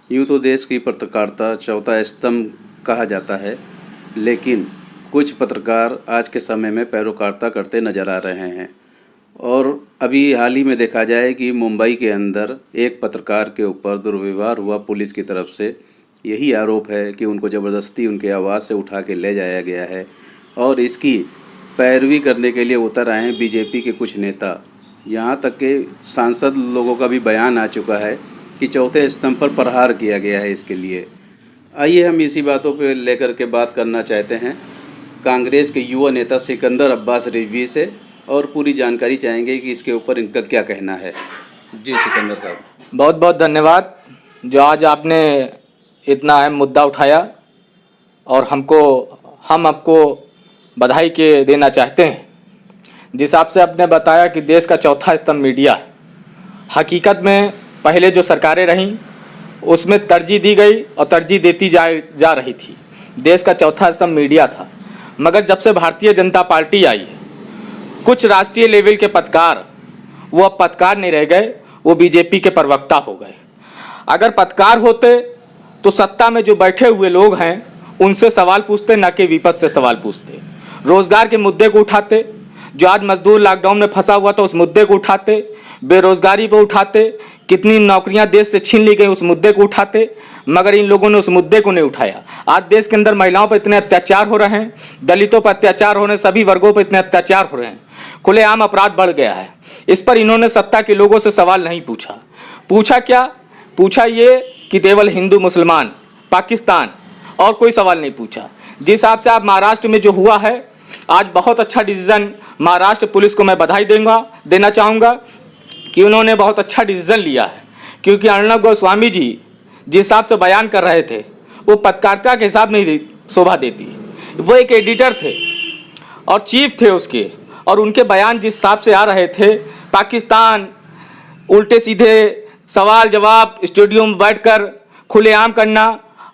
यूँ तो देश की पत्रकारिता चौथा स्तंभ कहा जाता है, लेकिन कुछ पत्रकार आज के समय में पैरोकारिता करते नज़र आ रहे हैं। और अभी हाल ही में देखा जाए कि मुंबई के अंदर एक पत्रकार के ऊपर दुर्व्यवहार हुआ पुलिस की तरफ से। यही आरोप है कि उनको ज़बरदस्ती उनके आवाज़ से उठा के ले जाया गया है और इसकी पैरवी करने के लिए उतर आए हैं बीजेपी के कुछ नेता। यहाँ तक के सांसद लोगों का भी बयान आ चुका है कि चौथे स्तंभ पर प्रहार किया गया है इसके लिए। आइए हम इसी बातों पे लेकर के बात करना चाहते हैं कांग्रेस के युवा नेता सिकंदर अब्बास रिजवी से और पूरी जानकारी चाहेंगे कि इसके ऊपर इनका क्या कहना है। जी सिकंदर साहब, बहुत बहुत धन्यवाद जो आज आपने इतना अहम मुद्दा उठाया और हम आपको बधाई के देना चाहते हैं। जिस हिसाब से आपने बताया कि देश का चौथा स्तंभ मीडिया है, हकीकत में पहले जो सरकारें रहीं उसमें तरजीह दी गई और तरजीह देती जा रही थी। देश का चौथा स्तंभ मीडिया था, मगर जब से भारतीय जनता पार्टी आई है, कुछ राष्ट्रीय लेवल के पत्रकार वो अब पत्रकार नहीं रह गए, वो बीजेपी के प्रवक्ता हो गए। अगर पत्रकार होते तो सत्ता में जो बैठे हुए लोग हैं उनसे सवाल पूछते, ना कि विपक्ष से सवाल पूछते। रोजगार के मुद्दे को उठाते, जो आज मजदूर लॉकडाउन में फंसा हुआ था उस मुद्दे को उठाते, बेरोजगारी पर उठाते, कितनी नौकरियां देश से छीन ली गई उस मुद्दे को उठाते, मगर इन लोगों ने उस मुद्दे को नहीं उठाया। आज देश के अंदर महिलाओं पर इतने अत्याचार हो रहे हैं, दलितों पर अत्याचार हो रहे हैं, सभी वर्गों पर इतने अत्याचार हो रहे हैं, खुलेआम अपराध बढ़ गया है। इस पर इन्होंने सत्ता के लोगों से सवाल नहीं पूछा। पूछा क्या? पूछा ये कि केवल हिंदू मुसलमान, पाकिस्तान, और कोई सवाल नहीं पूछा। जिस हिसाब से आप महाराष्ट्र में जो हुआ है, आज बहुत अच्छा डिसीजन महाराष्ट्र पुलिस को मैं बधाई देना चाहूँगा कि उन्होंने बहुत अच्छा डिसीजन लिया है। क्योंकि अर्णब गोस्वामी जी जिस हिसाब से बयान कर रहे थे वो पत्रकारिता के हिसाब नहीं शोभा देती। वो एक एडिटर थे और चीफ थे उसके, और उनके बयान जिस हिसाब से आ रहे थे, पाकिस्तान, उल्टे सीधे सवाल जवाब स्टूडियो में बैठकर खुलेआम करना।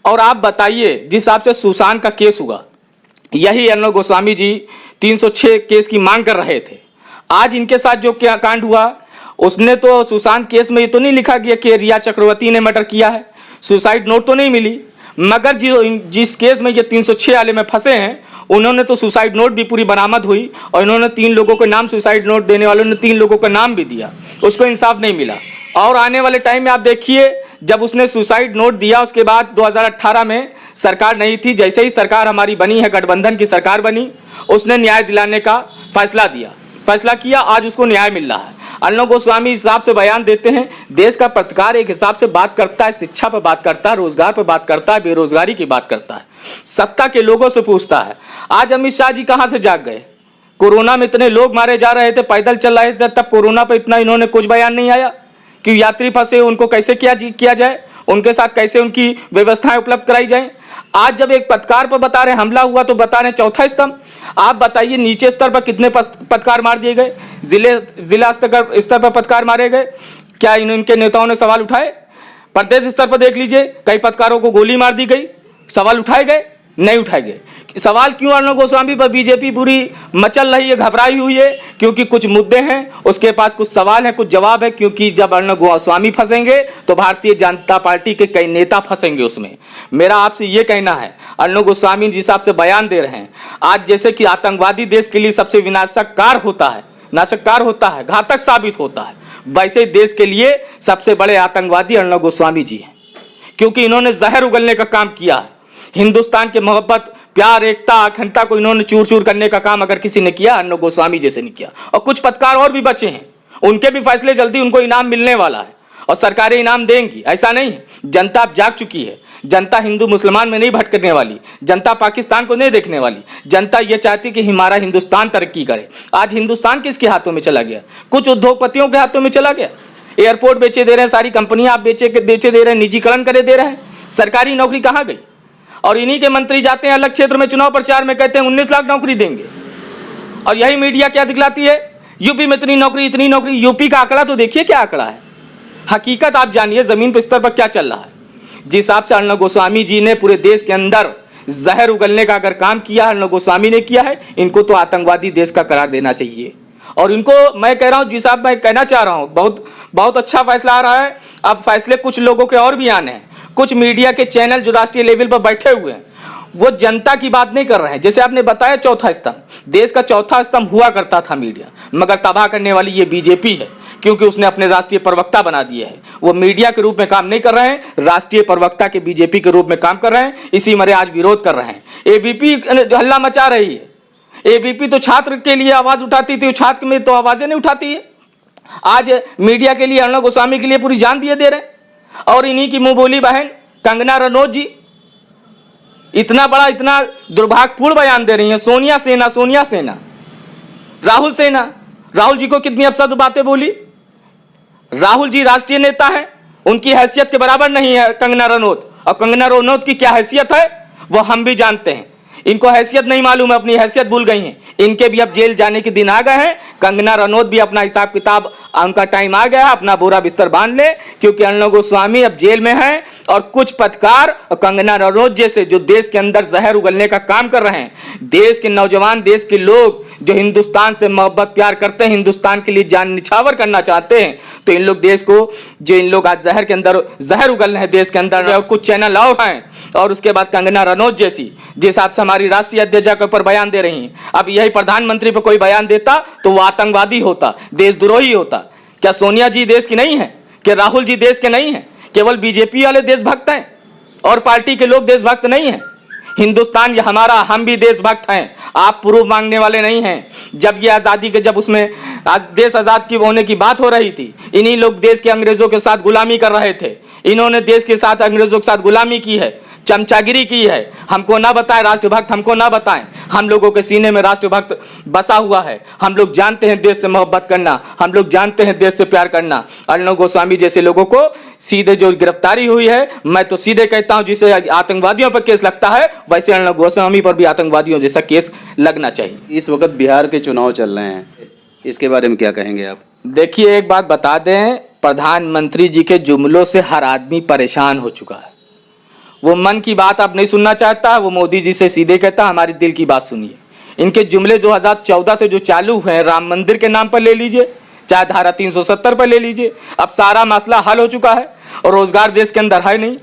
और आप बताइए जिस हिसाब से सुशांत का केस हुआ, यही अर्णब गोस्वामी जी 306 केस की मांग कर रहे थे। आज इनके साथ जो क्या कांड हुआ, उसने तो सुशांत केस में ये तो नहीं लिखा गया कि रिया चक्रवर्ती ने मर्डर किया है, सुसाइड नोट तो नहीं मिली, मगर जिस केस में ये 306 वाले में फंसे हैं उन्होंने तो सुसाइड नोट भी पूरी बरामद हुई और इन्होंने 3 लोगों के नाम, सुसाइड नोट देने वालों ने 3 लोगों का नाम भी दिया, उसको इंसाफ नहीं मिला। और आने वाले टाइम में आप देखिए, जब उसने सुसाइड नोट दिया उसके बाद 2018 में सरकार नहीं थी, जैसे ही सरकार हमारी बनी है, गठबंधन की सरकार बनी, उसने न्याय दिलाने का फैसला किया, आज उसको न्याय मिल रहा है। अर्णब गोस्वामी इस हिसाब से बयान देते हैं। देश का पत्रकार एक हिसाब से बात करता है, शिक्षा पर बात करता है, रोजगार पर बात करता है, बेरोजगारी की बात करता है, सत्ता के लोगों से पूछता है। आज अमित शाह जी कहाँ से जाग गए? कोरोना में इतने लोग मारे जा रहे थे, पैदल चल रहे थे, तब कोरोना पर इतना इन्होंने कुछ बयान नहीं आया कि यात्री फंसे उनको कैसे किया जाए, उनके साथ कैसे उनकी व्यवस्थाएं उपलब्ध कराई जाएं। आज जब एक पत्रकार पर बता रहे हमला हुआ तो बता रहे चौथा स्तंभ। आप बताइए नीचे स्तर पर कितने पत्रकार मार दिए गए, जिला स्तर पर पत्रकार मारे गए, क्या इनके नेताओं ने सवाल उठाए? प्रदेश स्तर पर देख लीजिए, कई पत्रकारों को गोली मार दी गई, सवाल उठाए गए? नहीं उठाए गए। सवाल क्यों अर्णब गोस्वामी पर बीजेपी पूरी मचल रही है, घबराई हुई है? क्योंकि कुछ मुद्दे हैं, उसके पास कुछ सवाल है, कुछ जवाब है। क्योंकि जब अर्णब गोस्वामी फंसेंगे तो भारतीय जनता पार्टी के कई नेता फंसेंगे उसमें। मेरा आपसे ये कहना है, अर्णब गोस्वामी जिस हिसाब से बयान दे रहे हैं, आज जैसे कि आतंकवादी देश के लिए सबसे नाशककार होता है, घातक साबित होता है, वैसे देश के लिए सबसे बड़े आतंकवादी अर्णब गोस्वामी जी हैं। क्योंकि इन्होंने जहर उगलने का काम किया है। हिंदुस्तान के मोहब्बत, प्यार, एकता, अखंडता को इन्होंने चूर चूर करने का काम अगर किसी ने किया, अर्णब गोस्वामी जैसे नहीं किया। और कुछ पत्रकार और भी बचे हैं, उनके भी फैसले जल्दी उनको इनाम मिलने वाला है और सरकारें इनाम देंगी, ऐसा नहीं है। जनता अब जाग चुकी है। जनता हिंदू मुसलमान में नहीं भटकने वाली, जनता पाकिस्तान को नहीं देखने वाली। जनता ये चाहती कि हमारा हिंदुस्तान तरक्की करे। आज हिंदुस्तान किसके हाथों में चला गया? कुछ उद्योगपतियों के हाथों में चला गया। एयरपोर्ट बेचे दे रहे हैं, सारी कंपनियां आप बेचे दे रहे हैं, निजीकरण करे दे रहे हैं। सरकारी नौकरी कहाँ गई? और इन्हीं के मंत्री जाते हैं अलग क्षेत्र में चुनाव प्रचार में, कहते हैं 19 लाख नौकरी देंगे। और यही मीडिया क्या दिखलाती है? यूपी में इतनी नौकरी। यूपी का आंकड़ा तो देखिए क्या आंकड़ा है। हकीकत आप जानिए जमीन पर स्तर पर क्या चल रहा है। जिस हिसाब से अर्णब गोस्वामी जी ने पूरे देश के अंदर जहर उगलने का अगर काम किया, अर्णब गोस्वामी ने किया है, इनको तो आतंकवादी देश का करार देना चाहिए। और इनको मैं कह रहा हूं, जिस साहब मैं कहना चाह रहा हूं, बहुत अच्छा फैसला आ रहा है। अब फैसले कुछ लोगों के और भी आने हैं। कुछ मीडिया के चैनल जो राष्ट्रीय लेवल पर बैठे हुए हैं वो जनता की बात नहीं कर रहे हैं। जैसे आपने बताया चौथा स्तंभ, देश का चौथा स्तंभ हुआ करता था मीडिया, मगर तबाह करने वाली ये बीजेपी है, क्योंकि उसने अपने राष्ट्रीय प्रवक्ता बना दिए हैं। वो मीडिया के रूप में काम नहीं कर रहे हैं, राष्ट्रीय प्रवक्ता के बीजेपी के रूप में काम कर रहे हैं। इसी मरे आज विरोध कर रहे हैं। एबीपी हल्ला मचा रही है। एबीपी तो छात्र के लिए आवाज उठाती थी, छात्र में तो आवाजें नहीं उठाती है। आज मीडिया के लिए अर्णव गोस्वामी के लिए पूरी जान दिए दे रहे हैं। और इन्हीं की मुंह बोली बहन कंगना रनौत जी इतना बड़ा, इतना दुर्भाग्यपूर्ण बयान दे रही हैं। सोनिया सेना, राहुल जी को कितनी अपशब्द बातें बोली। राहुल जी राष्ट्रीय नेता हैं, उनकी हैसियत के बराबर नहीं है कंगना रनौत। और कंगना रनौत की क्या हैसियत है वो हम भी जानते हैं। इनको हैसियत नहीं मालूम है, अपनी हैसियत भूल गई हैं। इनके भी अब जेल जाने के दिन आ गए हैं। कंगना रनौत भी अपना हिसाब किताब, उनका टाइम आ गया है, अपना बोरा बिस्तर बांध ले, क्योंकि अर्णव गोस्वामी अब जेल में हैं। और कुछ पत्रकार और कंगना रनौत जैसे जो देश के अंदर जहर उगलने का काम कर रहे हैं, देश के नौजवान, देश के लोग जो हिंदुस्तान से मोहब्बत प्यार करते हैं, हिंदुस्तान के लिए जान निछावर करना चाहते हैं, तो इन लोग देश को, जो इन लोग आज जहर के अंदर जहर उगल रहे हैं देश के अंदर। और कुछ चैनल और हैं, और उसके बाद कंगना रनौत जैसी, जिस हिसाब से हमारी राष्ट्रीय अध्यक्ष के ऊपर बयान दे रही हैं। अब यही प्रधानमंत्री पर कोई बयान देता तो वो आतंकवादी होता, देशद्रोही होता। क्या सोनिया जी देश की नहीं है? क्या राहुल जी देश के नहीं है? केवल बीजेपी वाले देशभक्त हैं और पार्टी के लोग देशभक्त नहीं हैं। हिंदुस्तान ये हमारा, हम भी देशभक्त हैं। आप प्रूफ मांगने वाले नहीं हैं। जब ये आज़ादी के, जब उसमें आज देश आज़ाद की होने की बात हो रही थी, इन्हीं लोग देश के अंग्रेजों के साथ गुलामी कर रहे थे। इन्होंने देश के साथ, अंग्रेजों के साथ गुलामी की है, चमचागिरी की है। हमको ना बताएं राष्ट्रभक्त, हमको ना बताएं। हम लोगों के सीने में राष्ट्रभक्त बसा हुआ है। हम लोग जानते हैं देश से मोहब्बत करना, हम लोग जानते हैं देश से प्यार करना। अर्णव गोस्वामी जैसे लोगों को सीधे जो गिरफ्तारी हुई है, मैं तो सीधे कहता हूं, जिसे आतंकवादियों पर केस लगता है, वैसे अर्णव गोस्वामी पर भी आतंकवादियों जैसा केस लगना चाहिए। इस वक्त बिहार के चुनाव चल रहे हैं, इसके बारे में क्या कहेंगे आप? देखिए, एक बात बता दें, प्रधानमंत्री जी के जुमलों से हर आदमी परेशान हो चुका है। वो मन की बात आप नहीं सुनना चाहता, वो मोदी जी से सीधे कहता हमारी दिल की बात सुनिए। इनके जुमले 2014 से जो चालू हैं, राम मंदिर के नाम पर ले लीजिए, चाहे धारा 370 पर ले लीजिए, अब सारा मसला हल हो चुका है। और रोजगार देश के अंदर है नहीं,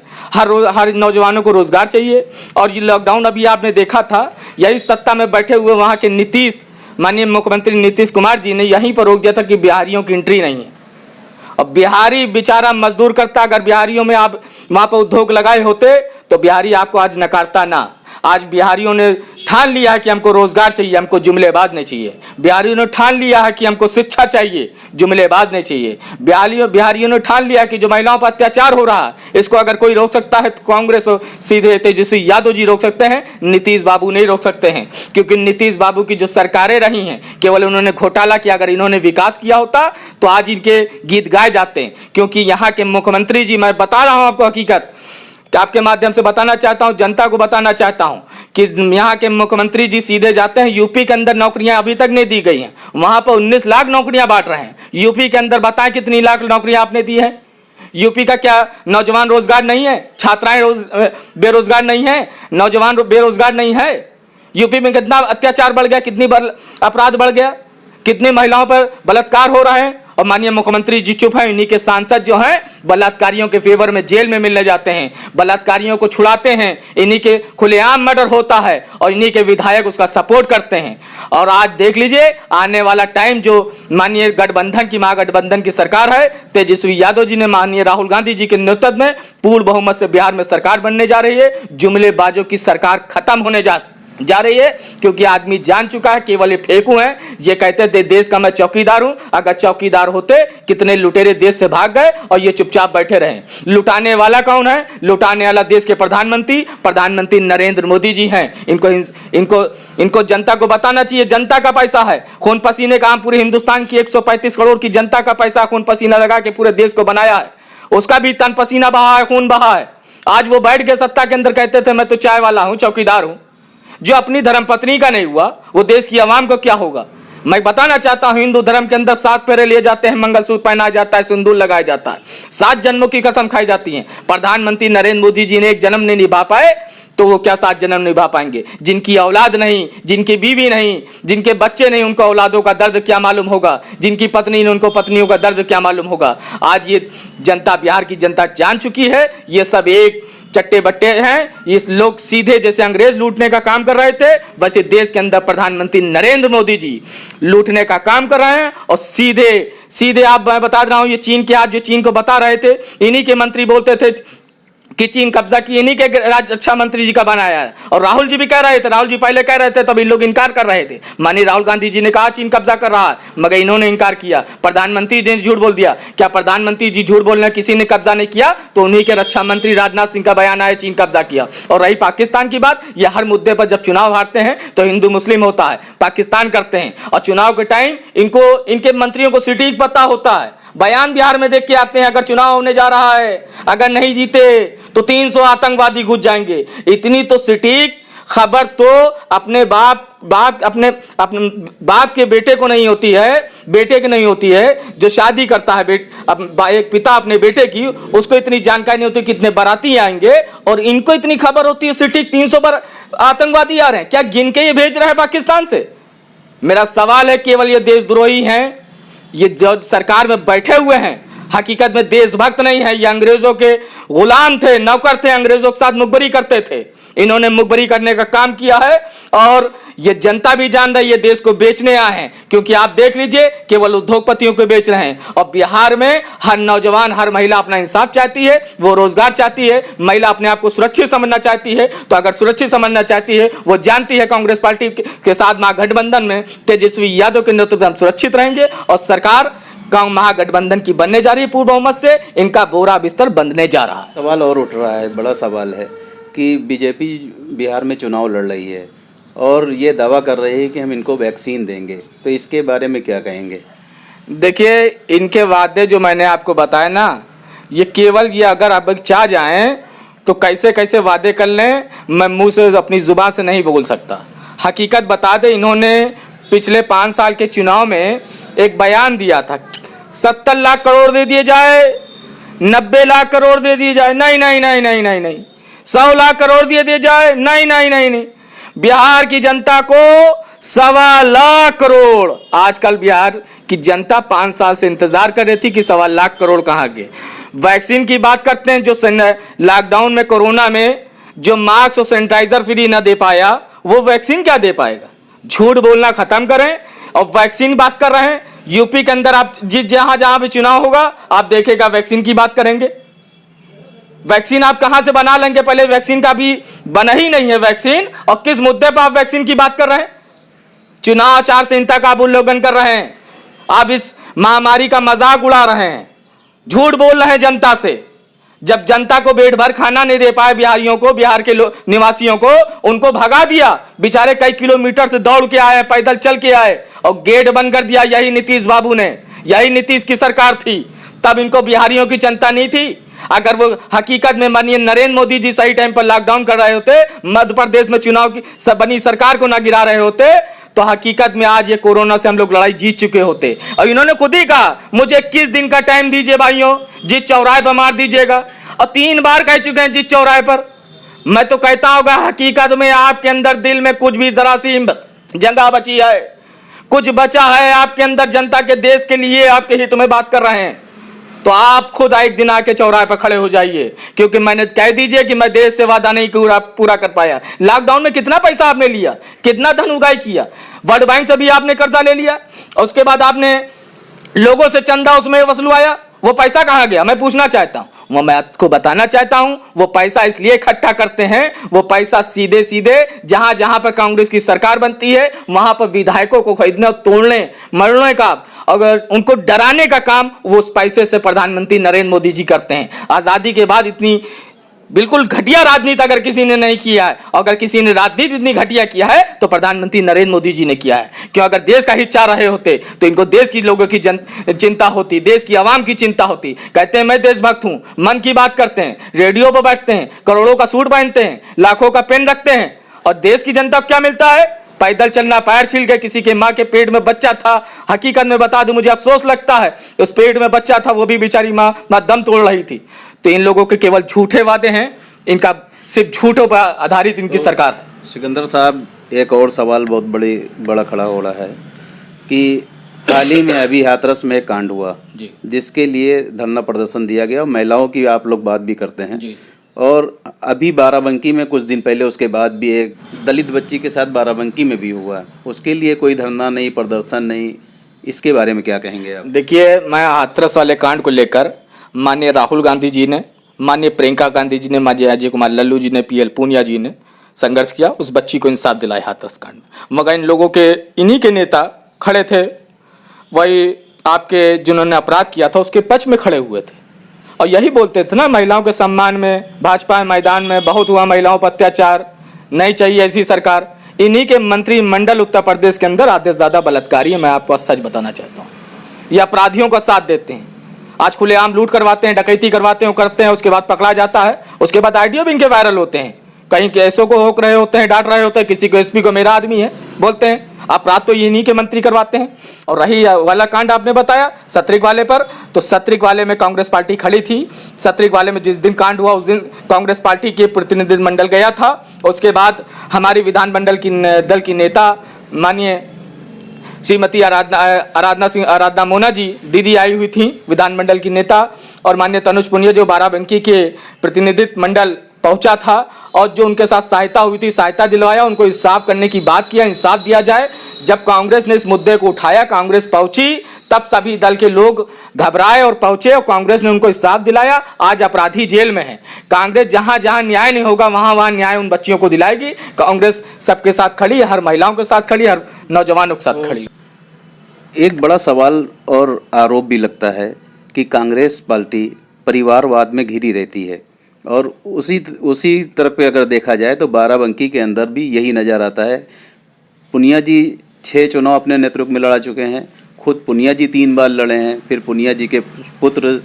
हर नौजवानों को रोजगार चाहिए। और ये लॉकडाउन अभी आपने देखा था, यही सत्ता में बैठे हुए वहाँ के नीतीश, माननीय मुख्यमंत्री नीतीश कुमार जी ने यहीं पर रोक दिया था कि बिहारियों की एंट्री नहीं है। अब बिहारी बेचारा मजदूर करता, अगर बिहारियों में आप वहाँ पर उद्योग लगाए होते तो बिहारी आपको आज नकारता ना। आज बिहारियों ने ठान लिया है कि हमको रोजगार चाहिए, हमको जुमलेबाज नहीं चाहिए। बिहारियों ने ठान लिया है कि हमको शिक्षा चाहिए, जुमलेबाज नहीं चाहिए। बिहारियों ने ठान लिया है कि जो महिलाओं पर अत्याचार हो रहा है, इसको अगर कोई रोक सकता है तो कांग्रेस सीधे तेजस्वी यादव जी रोक सकते हैं, नीतीश बाबू नहीं रोक सकते हैं। क्योंकि नीतीश बाबू की जो सरकारें रही हैं, केवल उन्होंने घोटाला किया। अगर इन्होंने विकास किया होता तो आज इनके गीत गाए जाते हैं। क्योंकि यहाँ के मुख्यमंत्री जी, मैं बता रहा हूँ आपको हकीकत, कि आपके माध्यम से बताना चाहता हूं, जनता को बताना चाहता हूं कि यहाँ के मुख्यमंत्री जी सीधे जाते हैं। यूपी के अंदर नौकरियां अभी तक नहीं दी गई हैं, वहां पर 19 लाख नौकरियां बांट रहे हैं। यूपी के अंदर बताएं कितनी लाख नौकरियां आपने दी है? यूपी का क्या नौजवान रोजगार नहीं है? छात्राएं बेरोजगार नहीं है? नौजवान बेरोजगार नहीं है? यूपी में कितना अत्याचार बढ़ गया, कितनी अपराध बढ़ गया, कितनी महिलाओं पर बलात्कार हो रहे हैं। और माननीय मुख्यमंत्री जी चुप हैं। इन्हीं के सांसद जो हैं बलात्कारियों के फेवर में जेल में मिलने जाते हैं, बलात्कारियों को छुड़ाते हैं। इन्हीं के खुलेआम मर्डर होता है और इन्हीं के विधायक उसका सपोर्ट करते हैं। और आज देख लीजिए, आने वाला टाइम जो माननीय गठबंधन की, महागठबंधन की सरकार है, तेजस्वी यादव जी ने माननीय राहुल गांधी जी के नेतृत्व में पूर्ण बहुमत से बिहार में सरकार बनने जा रही है। जुमलेबाजों की सरकार खत्म होने जा रही है। क्योंकि आदमी जान चुका है केवल ये फेंकू हैं। ये कहते थे देश का मैं चौकीदार हूं। अगर चौकीदार होते, कितने लुटेरे देश से भाग गए और ये चुपचाप बैठे रहे। लुटाने वाला कौन है? लुटाने वाला देश के प्रधानमंत्री नरेंद्र मोदी जी हैं। इनको जनता को बताना चाहिए, जनता का पैसा है, खून पसीने का। पूरे हिंदुस्तान की 135 करोड़ की जनता का पैसा खून पसीना लगा के पूरे देश को बनाया है। उसका भी तन पसीना बहा है, खून बहा है। आज वो बैठ के सत्ता के अंदर कहते थे मैं तो चाय वाला हूं, चौकीदार हूं। जो अपनी धर्मपत्नी का नहीं हुआ, वो देश की आवाम को क्या होगा? मैं बताना चाहता हूं, हिंदू धर्म के अंदर 7 फेरे लिए जाते हैं, मंगलसूत्र पहनाया जाता है, सिंदूर लगाया जाता है, 7 जन्मों की कसम खाई जाती है। प्रधानमंत्री नरेंद्र मोदी जी ने एक जन्म नहीं निभा पाए तो वो क्या 7 जन्म निभा पाएंगे? जिनकी औलाद नहीं, जिनकी बीवी नहीं, जिनके बच्चे नहीं, उनको औलादों का दर्द क्या मालूम होगा? जिनकी पत्नी नहीं, उनको पत्नियों का दर्द क्या मालूम होगा? आज ये जनता, बिहार की जनता जान चुकी है। ये सब एक चट्टे बट्टे हैं। इस लोग सीधे जैसे अंग्रेज लूटने का काम कर रहे थे, वैसे देश के अंदर प्रधानमंत्री नरेंद्र मोदी जी लूटने का काम कर रहे हैं। और सीधे सीधे आप, मैं बता रहा हूं, ये चीन के आज जो चीन को बता रहे थे, इन्हीं के मंत्री बोलते थे कि चीन कब्जा की, इन्हीं के रक्षा मंत्री जी का बनाया है। और राहुल जी भी कह रहे थे, राहुल जी पहले कह रहे थे, तब इन लोग इनकार कर रहे थे। माननीय राहुल गांधी जी ने कहा चीन कब्जा कर रहा है, मगर इन्होंने इनकार किया। प्रधानमंत्री जी ने झूठ बोल दिया। क्या प्रधानमंत्री जी झूठ बोलने किसी ने कब्जा नहीं किया? तो उन्हीं के रक्षा मंत्री राजनाथ सिंह का बयान आया चीन कब्जा किया। और रही पाकिस्तान की बात, यह हर मुद्दे पर जब चुनाव हारते हैं तो हिंदू मुस्लिम होता है, पाकिस्तान करते हैं। और चुनाव के टाइम इनको, इनके मंत्रियों को सटीक पता होता है। बयान बिहार में देख के आते हैं, अगर चुनाव होने जा रहा है, अगर नहीं जीते तो 300 आतंकवादी घुस जाएंगे। इतनी तो सटीक खबर तो अपने अपने बाप के बेटे को नहीं होती है, बेटे की नहीं होती है। जो शादी करता है एक पिता अपने बेटे की, उसको इतनी जानकारी नहीं होती कितने बाराती आएंगे, और इनको इतनी खबर होती है सटीक 300 पर आतंकवादी आ रहे हैं। क्या गिन के ये भेज रहे हैं पाकिस्तान से? मेरा सवाल है, केवल ये देशद्रोही हैं, ये जो सरकार में बैठे हुए हैं, हकीकत में देशभक्त नहीं है। ये अंग्रेजों के गुलाम थे, नौकर थे, अंग्रेजों के साथ मुखबरी करते थे। इन्होंने मुखबरी करने का काम किया है, और ये जनता भी जान रही है, देश को बेचने आए हैं। क्योंकि आप देख लीजिए, केवल उद्योगपतियों को बेच रहे हैं। और बिहार में हर नौजवान, हर महिला अपना इंसाफ चाहती है, वो रोजगार चाहती है। महिला अपने आप को सुरक्षित समझना चाहती है। तो अगर सुरक्षित समझना चाहती है, वो जानती है कांग्रेस पार्टी के साथ महागठबंधन में तेजस्वी यादव के नेतृत्व में हम सुरक्षित रहेंगे। और सरकार महागठबंधन की बनने जा रही है, पूर्ण बहुमत से इनका बोरा बिस्तर बंधने जा रहा है। सवाल और उठ रहा है, बड़ा सवाल है कि बीजेपी बिहार में चुनाव लड़ रही है और ये दावा कर रही है कि हम इनको वैक्सीन देंगे, तो इसके बारे में क्या कहेंगे? देखिए, इनके वादे जो मैंने आपको बताए ना, ये केवल ये अगर आप चाह जाएं तो कैसे कैसे वादे कर लें, मैं मुंह से अपनी जुबान से नहीं बोल सकता। हकीकत बता दें, इन्होंने पिछले 5 साल के चुनाव में एक बयान दिया था, 70 लाख करोड़ दे दिए जाए, 90 लाख करोड़ दे दिए जाए, नहीं नहीं नहीं नहीं नहीं नहीं, 100 लाख करोड़ दिए जाए, नहीं नहीं नहीं नहीं, बिहार की जनता को 1.25 लाख करोड़। आजकल बिहार की जनता 5 साल से इंतजार कर रही थी कि 1.25 लाख करोड़ कहाँ गए। वैक्सीन की बात करते हैं, जो लॉकडाउन में, कोरोना में जो मास्क और सैनिटाइजर फ्री ना दे पाया, वो वैक्सीन क्या दे पाएगा? झूठ बोलना खत्म करें। और वैक्सीन बात कर रहे हैं, यूपी के अंदर आप जहां जहां भी चुनाव होगा, आप देखेगा वैक्सीन की बात करेंगे। वैक्सीन आप कहां से बना लेंगे? पहले वैक्सीन का भी बना ही नहीं है वैक्सीन, और किस मुद्दे पर आप वैक्सीन की बात कर रहे हैं? चुनाव आचार संहिता का आप उल्लंघन कर रहे हैं। आप इस महामारी का मजाक उड़ा रहे हैं, झूठ बोल रहे हैं जनता से। जब जनता को पेट भर खाना नहीं दे पाए बिहारियों को, बिहार के निवासियों को, उनको भगा दिया। बेचारे कई किलोमीटर से दौड़ के आए, पैदल चल के आए, और गेट बंद कर दिया। यही नीतीश बाबू ने, यही नीतीश की सरकार थी। तब इनको बिहारियों की चिंता नहीं थी। अगर वो हकीकत में माननीय नरेंद्र मोदी जी सही टाइम पर लॉकडाउन कर रहे होते, मध्य प्रदेश में चुनाव की बनी सरकार को ना गिरा रहे होते, तो हकीकत में आज ये कोरोना से हम लोग लड़ाई जीत चुके होते। और इन्होंने खुद ही कहा, मुझे 21 दिन का टाइम दीजिए भाइयों, जिस चौराहे पर मार दीजिएगा। और 3 बार कह चुके हैं जिस चौराहे पर। मैं तो कहता होगा, हकीकत में आपके अंदर दिल में कुछ भी जरा सी जगह बची है, कुछ बचा है आपके अंदर, जनता के, देश के लिए, आपके हित में बात कर रहे हैं, तो आप खुद एक दिन आके चौराहे पर खड़े हो जाइए। क्योंकि मैंने कह दीजिए कि मैं देश से वादा नहीं पूरा कर पाया। लॉकडाउन में कितना पैसा आपने लिया, कितना धन उगाई किया? वर्ल्ड बैंक से भी आपने कर्जा ले लिया, और उसके बाद आपने लोगों से चंदा उसमें वसूलवाया। वो पैसा कहाँ गया? मैं पूछना चाहता हूँ, वो मैं आपको बताना चाहता हूँ। वो पैसा इसलिए इकट्ठा करते हैं, वो पैसा सीधे सीधे जहां जहां पर कांग्रेस की सरकार बनती है, वहां पर विधायकों को खरीदने, तोड़ने, मरने का, अगर उनको डराने का काम वो उस पैसे से प्रधानमंत्री नरेंद्र मोदी जी करते हैं। आज़ादी के बाद इतनी बिल्कुल घटिया राजनीति अगर किसी ने नहीं किया है, अगर किसी ने राजनीति इतनी घटिया किया है, तो प्रधानमंत्री नरेंद्र मोदी जी ने किया है। क्यों? अगर देश का हित चाह रहे होते तो इनको देश की लोगों की चिंता होती, देश की आवाम की चिंता होती। कहते हैं मैं देशभक्त हूं, मन की बात करते हैं, रेडियो पर बैठते हैं, करोड़ों का सूट पहनते हैं, लाखों का पेन रखते हैं, और देश की जनता को क्या मिलता है? पैदल चलना, पैर छील के। किसी के माँ के पेट में बच्चा था, हकीकत में बता दूं, मुझे अफसोस लगता है, उस पेट में बच्चा था, वो भी बेचारी माँ दम तोड़ रही थी। तो इन लोगों के केवल झूठे वादे हैं, इनका सिर्फ झूठों पर आधारित इनकी सरकार है। सिकंदर साहब, एक और सवाल बहुत बड़ा खड़ा हो रहा है कि हाल ही में अभी हाथरस में एक कांड हुआ, जिसके लिए धरना प्रदर्शन दिया गया, और महिलाओं की आप लोग बात भी करते हैं, और अभी बाराबंकी में कुछ दिन पहले उसके बाद भी एक दलित बच्ची के साथ बाराबंकी में भी हुआ, उसके लिए कोई धरना नहीं, प्रदर्शन नहीं, इसके बारे में क्या कहेंगे आप? देखिए, मैं हाथरस वाले कांड को लेकर माननीय राहुल गांधी जी ने, माननीय प्रियंका गांधी जी ने, माननीय अजय कुमार लल्लू जी ने, पीएल पूनिया जी ने संघर्ष किया, उस बच्ची को इंसाफ दिलाया हाथरस कांड में। मगर इन लोगों के, इन्हीं के नेता खड़े थे, वही आपके जिन्होंने अपराध किया था उसके पक्ष में खड़े हुए थे और यही बोलते थे ना, महिलाओं के सम्मान में भाजपा मैदान में बहुत हुआ, महिलाओं पर अत्याचार, नहीं चाहिए ऐसी सरकार। इन्हीं के मंत्रिमंडल उत्तर प्रदेश के अंदर आधे से ज़्यादा बलात्कारी है। मैं आपको सच बताना चाहता हूँ, ये अपराधियों का साथ देते हैं। आज खुलेआम लूट करवाते हैं, डकैती करवाते हैं, करते हैं, उसके बाद पकड़ा जाता है, उसके बाद आइडियो भी इनके वायरल होते हैं, कहीं केसों को रोक रहे होते हैं, डांट रहे होते हैं, किसी को एसपी को मेरा आदमी है बोलते हैं। अपराध तो इन्हीं के मंत्री करवाते हैं। और रही वाला कांड आपने बताया सत्रिक वाले पर, तो सत्रिक वाले में कांग्रेस पार्टी खड़ी थी। सत्रिक वाले में जिस दिन कांड हुआ उस दिन कांग्रेस पार्टी के प्रतिनिधिमंडल गया था। उसके बाद हमारी विधानमंडल की दल की नेता माननीय श्रीमती आराधना मोना जी दीदी आई हुई थी, विधानमंडल की नेता, और माननीय तनुज पुनिया जो बाराबंकी के प्रतिनिधित्व मंडल पहुंचा था और जो उनके साथ सहायता हुई थी, सहायता दिलवाया, उनको इंसाफ करने की बात किया, इंसाफ दिया जाए। जब कांग्रेस ने इस मुद्दे को उठाया, कांग्रेस पहुंची, तब सभी दल के लोग घबराए और पहुंचे और कांग्रेस ने उनको इंसाफ दिलाया। आज अपराधी जेल में है। कांग्रेस जहां जहां न्याय नहीं होगा वहां वहां न्याय उन बच्चियों को दिलाएगी। कांग्रेस सबके साथ खड़ी है, हर महिलाओं के साथ खड़ी है, हर नौजवानों के साथ खड़ी। एक बड़ा सवाल और आरोप भी लगता है कि कांग्रेस पार्टी परिवारवाद में घिरी रहती है और उसी तरफ पे अगर देखा जाए तो बाराबंकी के अंदर भी यही नज़र आता है। पुनिया जी 6 चुनाव अपने नेतृत्व में लड़ा चुके हैं, खुद पुनिया जी 3 बार लड़े हैं, फिर पुनिया जी के पुत्र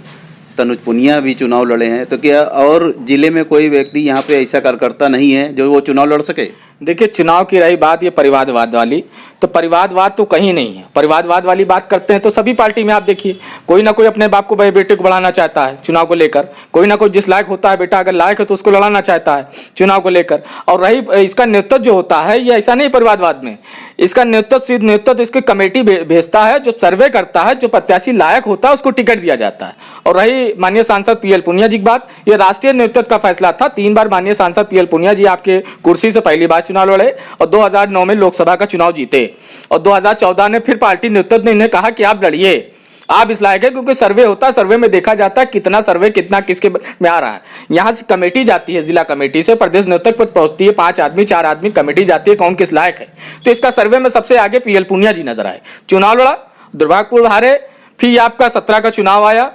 तनुज पुनिया भी चुनाव लड़े हैं। तो क्या और ज़िले में कोई व्यक्ति यहाँ पे ऐसा कार्यकर्ता नहीं है जो वो चुनाव लड़ सके? देखिए, चुनाव की रही बात ये परिवारवाद वाली, तो परिवारवाद तो कहीं नहीं है। परिवारवाद वाली बात करते हैं तो सभी पार्टी में आप देखिए, कोई ना कोई अपने बाप को बेटे को बढ़ाना चाहता है चुनाव को लेकर, कोई ना कोई जिस लायक होता है बेटा, अगर लायक है तो उसको लड़ाना चाहता है चुनाव को लेकर। और रही इसका नेतृत्व जो होता है, ये ऐसा नहीं परिवारवाद में, इसका नेतृत्व इसकी कमेटी भेजता है, जो सर्वे करता है, जो प्रत्याशी लायक होता है उसको टिकट दिया जाता है। और रही माननीय सांसद पीएल पूनिया जी की बात, ये राष्ट्रीय नेतृत्व का फैसला था। 3 बार माननीय सांसद पीएल पूनिया जी आपके कुर्सी से पहली बार चुनाव लड़े और 2009 में लोकसभा का चुनाव जीते और 2014 में फिर पार्टी नेतृत्व ने इन्हें कहा कि आप लड़िए, आप इस लायक है, क्योंकि सर्वे होता है, सर्वे में देखा जाता है कितना सर्वे कितना किसके में आ रहा है। यहाँ से कमेटी जाती है, जिला कमेटी से प्रदेश नेतृत्व पर पहुंचती है, 5 आदमी 4 आदमी कमेटी जाती है कौन किस लायक है। तो इसका सर्वे में सबसे आगे पीएल पूनिया जी नजर आए, चुनाव लड़ा, दुर्भाग्यपूर्ण हारे। फिर आपका 17 का चुनाव आया,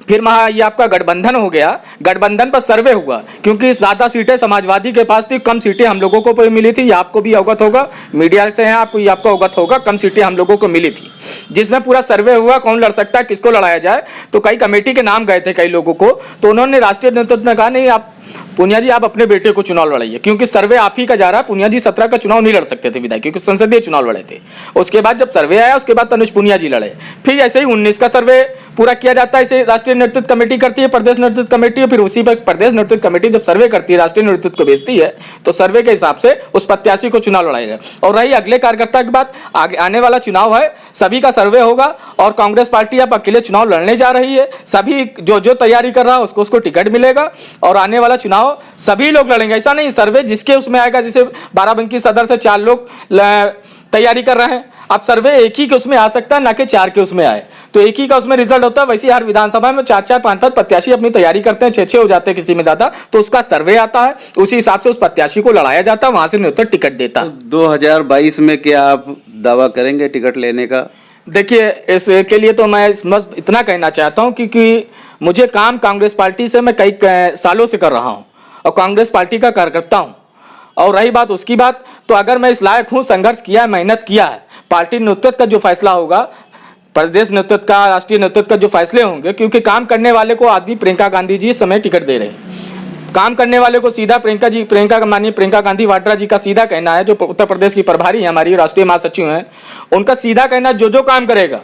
फिर ये आपका गठबंधन हो गया। गठबंधन पर सर्वे हुआ क्योंकि ज़्यादा सीटें समाजवादी के पास थी, कम सीटें हम लोगों को मिली थी। आपको भी अवगत होगा, मीडिया से हैं आपको अवगत होगा, कम सीटें हम लोगों को मिली थी। जिसमें पूरा सर्वे हुआ कौन लड़ सकता है, किसको लड़ाया जाए। तो कई कमेटी के नाम गए थे कई लोगों को, तो उन्होंने राष्ट्रीय नेतृत्व ने कहा नहीं, आप पूनिया जी आप अपने बेटे को चुनाव लड़ाइए, क्योंकि सर्वे आप ही का जा रहा है। पूनिया जी 17 का चुनाव नहीं लड़ सकते थे विधायक, क्योंकि संसदीय चुनाव लड़े थे। उसके बाद जब सर्वे आया उसके बाद तनुज पुनिया जी लड़े। फिर ऐसे ही 19 का सर्वे पूरा किया जाता है, इसे राष्ट्रीय नेतृत्व कमेटी करती है, प्रदेश नेतृत्व कमेटी, फिर उसी पर प्रदेश नेतृत्व कमेटी जब सर्वे करती है, राष्ट्रीय नेतृत्व को भेजती है, तो सर्वे के हिसाब से उस प्रत्याशी को चुनाव लड़ाएगा। और रही अगले कार्यकर्ता की बात, आगे आने वाला चुनाव है, सभी का सर्वे होगा और कांग्रेस पार्टी अब अकेले चुनाव लड़ने जा रही है। सभी जो तैयारी कर रहा है उसको टिकट मिलेगा और आने वाला चुनाव सभी लोग लड़ेंगे। ऐसा नहीं सर्वे जिसके उसमें आएगा, जैसे बाराबंकी सदर से 4 लोग तैयारी कर रहे हैं, अब सर्वे एक ही के उसमें आ सकता है, ना कि 4 के उसमें आए, तो एक ही का उसमें रिजल्ट होता है। वैसे हर विधानसभा में 4-4 5-5 प्रत्याशी अपनी तैयारी करते हैं, 6-6 हो जाते हैं किसी में ज्यादा, तो उसका सर्वे आता है, उसी हिसाब से उस प्रत्याशी को लड़ाया जाता है, वहां से नेतृत्व टिकट देता है। 2022 में क्या आप दावा करेंगे टिकट लेने का? देखिए, इसके लिए तो मैं इतना कहना चाहता हूं क्योंकि मुझे काम कांग्रेस पार्टी से मैं कई सालों से कर रहा हूं और कांग्रेस पार्टी का कार्यकर्ता हूं। और रही बात उसकी बात, तो अगर मैं इस लायक हूं, संघर्ष किया है, मेहनत किया है, पार्टी नेतृत्व का जो फैसला होगा, प्रदेश नेतृत्व का, राष्ट्रीय नेतृत्व का जो फैसले होंगे, क्योंकि काम करने वाले को आदमी प्रियंका गांधी जी इस समय टिकट दे रहे हैं। काम करने वाले को सीधा माननीय प्रियंका गांधी वाड्रा जी का सीधा कहना है, जो उत्तर प्रदेश की प्रभारी है, हमारी राष्ट्रीय महासचिव हैं, उनका सीधा कहना जो काम करेगा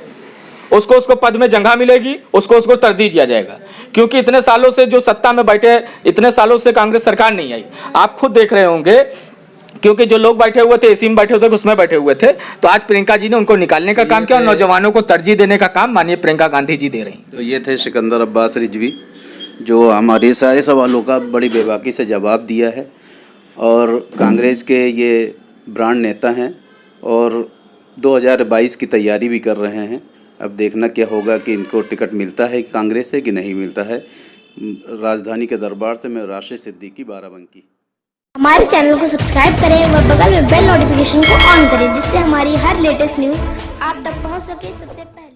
उसको पद में जगह मिलेगी, उसको तरजीह दिया जाएगा। क्योंकि इतने सालों से जो सत्ता में बैठे, इतने सालों से कांग्रेस सरकार नहीं आई, आप खुद देख रहे होंगे, क्योंकि जो लोग बैठे हुए थे एसी में बैठे हुए थे, उसमें बैठे हुए थे, तो आज प्रियंका जी ने उनको निकालने का काम किया और नौजवानों को तरजीह देने का काम माननीय प्रियंका गांधी जी दे रही हैं। तो ये थे सिकंदर अब्बास रिजवी, जो हमारे सारे सवालों का बड़ी बेबाकी से जवाब दिया है। और कांग्रेस के ये ब्रांड नेता हैं और 2022 की तैयारी भी कर रहे हैं। अब देखना क्या होगा कि इनको टिकट मिलता है कांग्रेस से कि नहीं मिलता है। राजधानी के दरबार से मैं राशिद सिद्दीकी, बाराबंकी। हमारे चैनल को सब्सक्राइब करें व बगल में बेल नोटिफिकेशन को ऑन करें, जिससे हमारी हर लेटेस्ट न्यूज़ आप तक पहुंच सके सबसे पहले।